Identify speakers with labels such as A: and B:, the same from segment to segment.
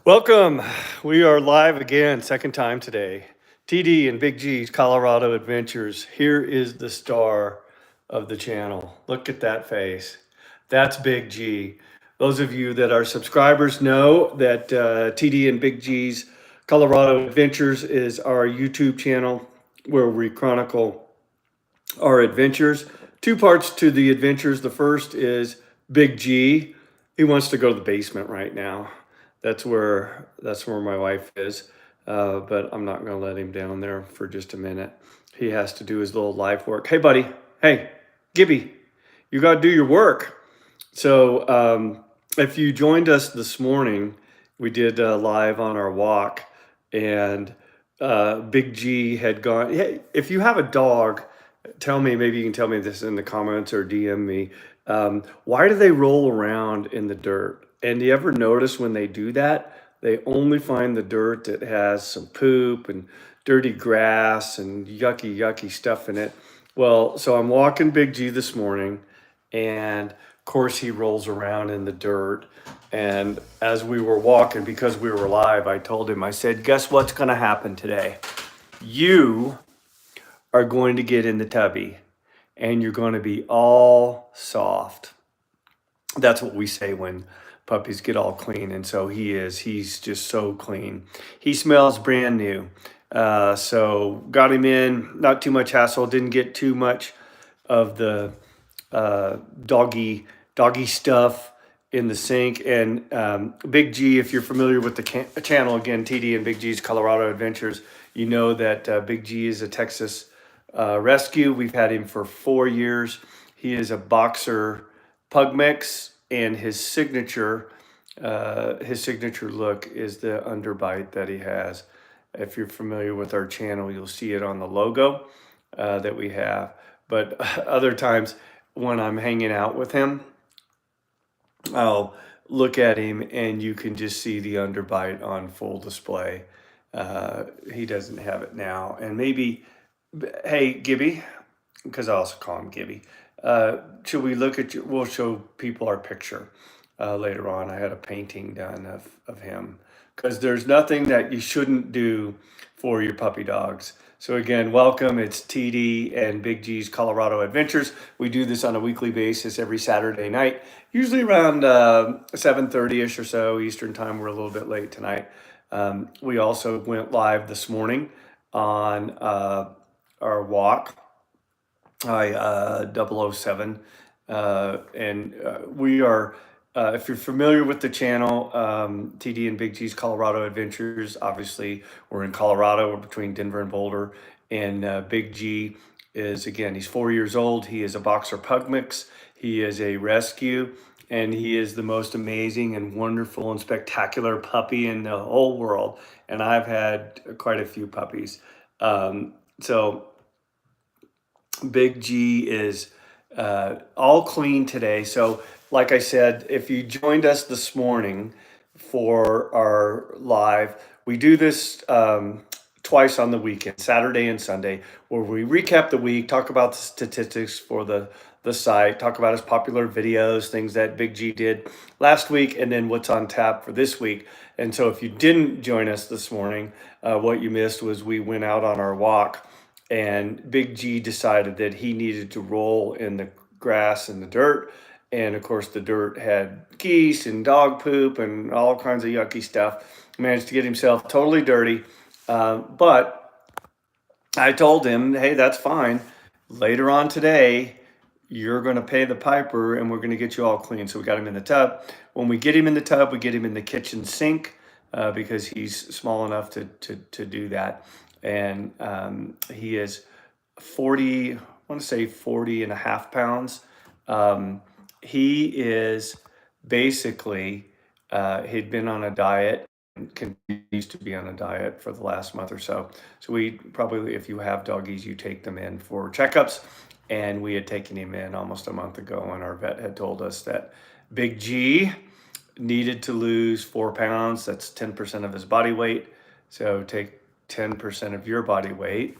A: Welcome. We are live again, second time today. TD and Big G's Colorado Adventures. Here is the star of the channel. Look at that face. That's Big G. Those of you that are subscribers know that TD and Big G's Colorado Adventures is our YouTube channel where we chronicle our adventures. Two parts to the adventures. The first is Big G. He wants to go to the basement right now. That's where my wife is, but I'm not going to let him down there for just a minute. He has to do his little life work. Hey, buddy. Hey, Gibby, you got to do your work. So if you joined us this morning, we did live on our walk, and Big G had gone. Hey, if you have a dog, tell me. Maybe you can tell me this in the comments or DM me. Why do they roll around in the dirt? And do you ever notice when they do that, they only find the dirt that has some poop and dirty grass and yucky stuff in it? Well, so I'm walking Big G this morning, and of course he rolls around in the dirt. And as we were walking, because we were live, I told him, I said, guess what's going to happen today? You are going to get in the tubby and you're going to be all soft. That's what we say when puppies get all clean. And so he's just so clean. He smells brand new. So got him in, not too much hassle, didn't get too much of the doggy stuff in the sink. And Big G, if you're familiar with the channel, again, TD and Big G's Colorado Adventures, you know that Big G is a Texas rescue. We've had him for 4 years. He is a boxer pug mix, and his signature look is the underbite that he has. If you're familiar with our channel, you'll see it on the logo that we have. But other times when I'm hanging out with him, I'll look at him and you can just see the underbite on full display. He doesn't have it now. And maybe, hey, Gibby, because I also call him Gibby. Should we look at we'll show people our picture later on. I had a painting done of him, because there's nothing that you shouldn't do for your puppy dogs. So again, welcome. It's TD and Big G's Colorado Adventures. We do this on a weekly basis every Saturday night, usually around 7:30ish or so Eastern time. We're a little bit late tonight. We also went live this morning on our walk, 007, and we are, if you're familiar with the channel, TD and Big G's Colorado Adventures, obviously we're in Colorado, we're between Denver and Boulder, and Big G is, again, he's 4 years old. He is a boxer pug mix. He is a rescue, and he is the most amazing and wonderful and spectacular puppy in the whole world. And I've had quite a few puppies. So Big G is all clean today. So like I said, if you joined us this morning for our live, we do this twice on the weekend, Saturday and Sunday, where we recap the week, talk about the statistics for the site, talk about his popular videos, things that Big G did last week, and then what's on tap for this week. And so if you didn't join us this morning, what you missed was we went out on our walk, and Big G decided that he needed to roll in the grass and the dirt. And of course, the dirt had geese and dog poop and all kinds of yucky stuff. Managed to get himself totally dirty. But I told him, hey, that's fine. Later on today, you're going to pay the piper and we're going to get you all clean. So we got him in the tub. When we get him in the tub, we get him in the kitchen sink because he's small enough to do that. And he is 40, I want to say 40 and a half pounds. He is basically, he'd been on a diet and continues to be on a diet for the last month or so. So we probably, if you have doggies, you take them in for checkups. And we had taken him in almost a month ago, and our vet had told us that Big G needed to lose 4 pounds. That's 10% of his body weight. So take 10% of your body weight,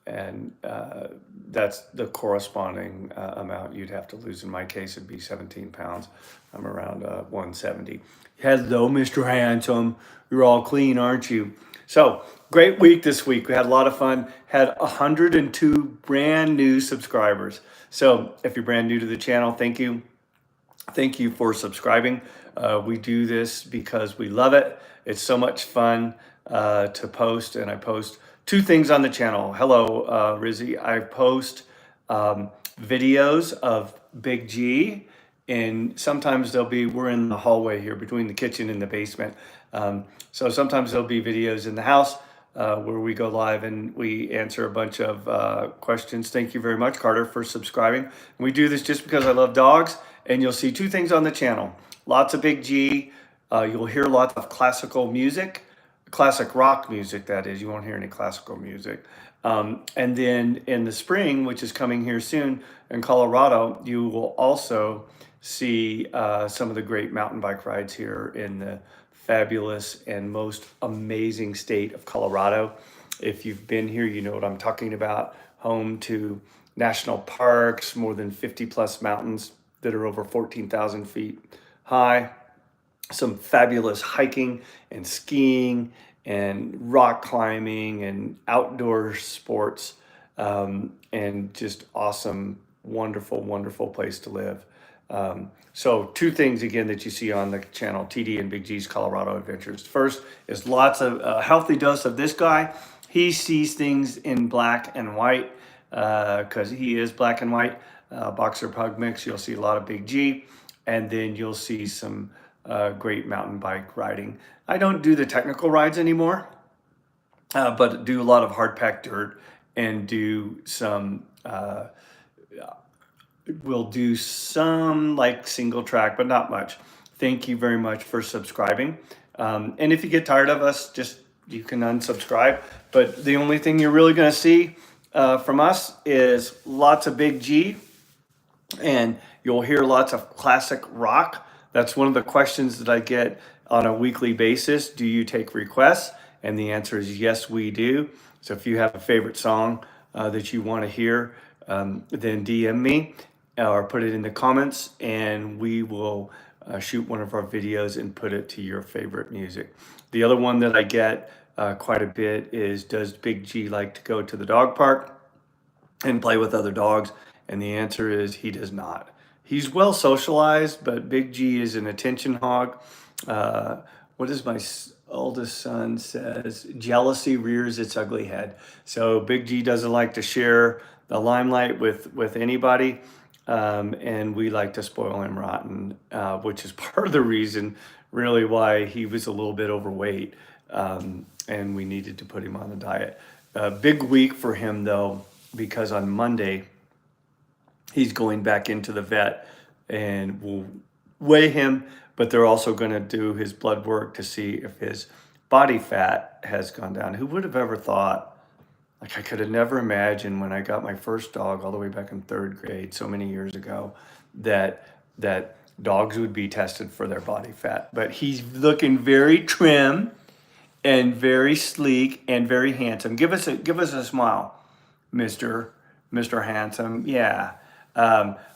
A: that's the corresponding amount you'd have to lose. In my case, it'd be 17 pounds. I'm around 170. Hello, Mr. Handsome. You're all clean, aren't you? So, great week this week. We had a lot of fun. Had 102 brand new subscribers. So, if you're brand new to the channel, thank you. Thank you for subscribing. We do this because we love it. It's so much fun to post, and I post two things on the channel. Hello, Rizzy. I post videos of Big G, and sometimes we're in the hallway here between the kitchen and the basement. So sometimes there'll be videos in the house where we go live and we answer a bunch of questions. Thank you very much, Carter, for subscribing. We do this just because I love dogs, and you'll see two things on the channel. Lots of Big G. You'll hear lots of classical music, classic rock music, that is. You won't hear any classical music. And then in the spring, which is coming here soon in Colorado, you will also see some of the great mountain bike rides here in the fabulous and most amazing state of Colorado. If you've been here, you know what I'm talking about. Home to national parks, more than 50 plus mountains that are over 14,000 feet high. Some fabulous hiking and skiing and rock climbing and outdoor sports, and just awesome, wonderful, wonderful place to live. So two things again that you see on the channel, TD and Big G's Colorado Adventures. First is lots of a healthy dose of this guy. He sees things in black and white because he is black and white. Boxer Pug mix, you'll see a lot of Big G, and then you'll see some great mountain bike riding. I don't do the technical rides anymore, but do a lot of hard packed dirt and do some we'll do some like single track, but not much. Thank you very much for subscribing. And if you get tired of us, you can unsubscribe. But the only thing you're really going to see from us is lots of Big G, and you'll hear lots of classic rock. That's one of the questions that I get on a weekly basis. Do you take requests? And the answer is yes, we do. So if you have a favorite song that you want to hear, then DM me or put it in the comments, and we will shoot one of our videos and put it to your favorite music. The other one that I get quite a bit is, does Big G like to go to the dog park and play with other dogs? And the answer is he does not. He's well socialized, but Big G is an attention hog. What does my oldest son says? Jealousy rears its ugly head. So Big G doesn't like to share the limelight with anybody. And we like to spoil him rotten, which is part of the reason really why he was a little bit overweight. And we needed to put him on a diet. Big week for him though, because on Monday, he's going back into the vet and we'll weigh him, but they're also going to do his blood work to see if his body fat has gone down. Who would have ever thought? Like, I could have never imagined when I got my first dog all the way back in third grade, so many years ago, that dogs would be tested for their body fat. But he's looking very trim and very sleek and very handsome. Give us a smile, Mr. Handsome. Yeah.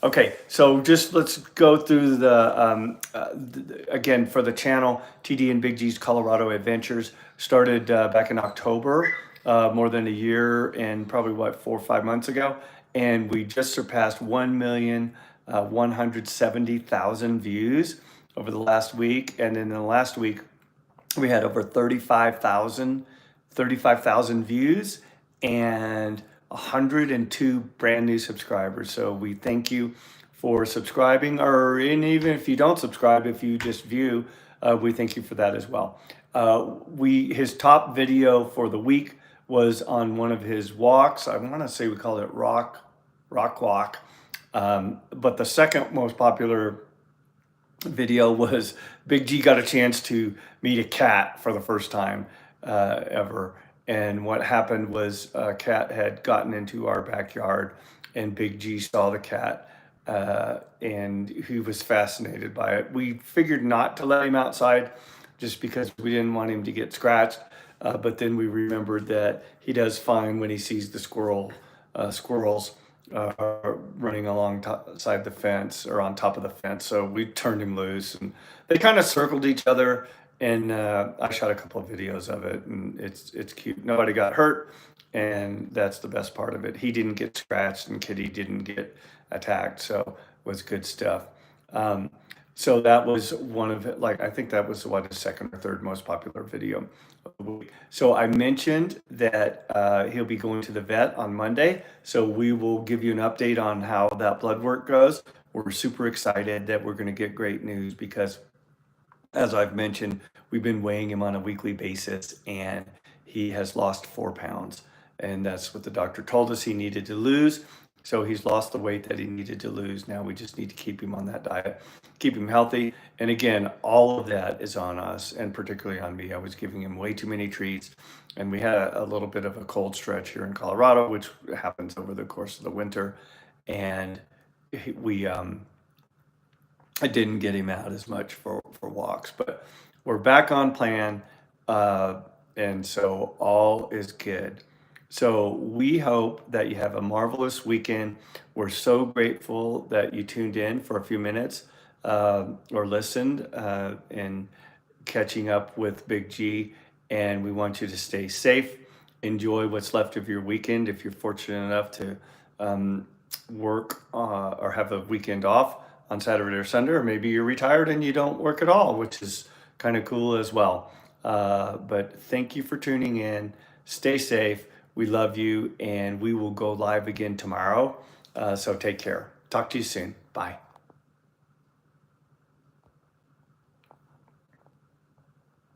A: Okay, so just let's go through again, for the channel, TD and Big G's Colorado Adventures started back in October, more than a year and probably 4 or 5 months ago. And we just surpassed 1,170,000 views over the last week. And in the last week, we had over 35,000 views and 102 brand new subscribers. So we thank you for subscribing, and even if you don't subscribe, if you just view, we thank you for that as well. His top video for the week was on one of his walks. I want to say we called it rock walk. But the second most popular video was Big G got a chance to meet a cat for the first time ever. And what happened was a cat had gotten into our backyard, and Big G saw the cat, and he was fascinated by it. We figured not to let him outside just because we didn't want him to get scratched. But then we remembered that he does fine when he sees the squirrels running alongside the fence or on top of the fence. So we turned him loose, and they kind of circled each other. And I shot a couple of videos of it, and it's cute. Nobody got hurt, and that's the best part of it. He didn't get scratched, and Kitty didn't get attacked, so it was good stuff. Um, so that was one of it. Like I think that was what his second or third most popular video. So I mentioned that he'll be going to the vet on Monday. So we will give you an update on how that blood work goes. We're super excited that we're going to get great news because, as I've mentioned, we've been weighing him on a weekly basis and he has lost 4 pounds. And that's what the doctor told us he needed to lose. So he's lost the weight that he needed to lose. Now we just need to keep him on that diet, keep him healthy. And again, all of that is on us and particularly on me. I was giving him way too many treats. And we had a little bit of a cold stretch here in Colorado, which happens over the course of the winter. And we, I didn't get him out as much for walks, but we're back on plan. And so all is good. So we hope that you have a marvelous weekend. We're so grateful that you tuned in for a few minutes or listened and catching up with Big G. And we want you to stay safe. Enjoy what's left of your weekend if you're fortunate enough to work or have a weekend off on Saturday or Sunday, or maybe you're retired and you don't work at all, which is kind of cool as well. But thank you for tuning in. Stay safe. We love you, and we will go live again tomorrow. So take care. Talk to you soon. Bye.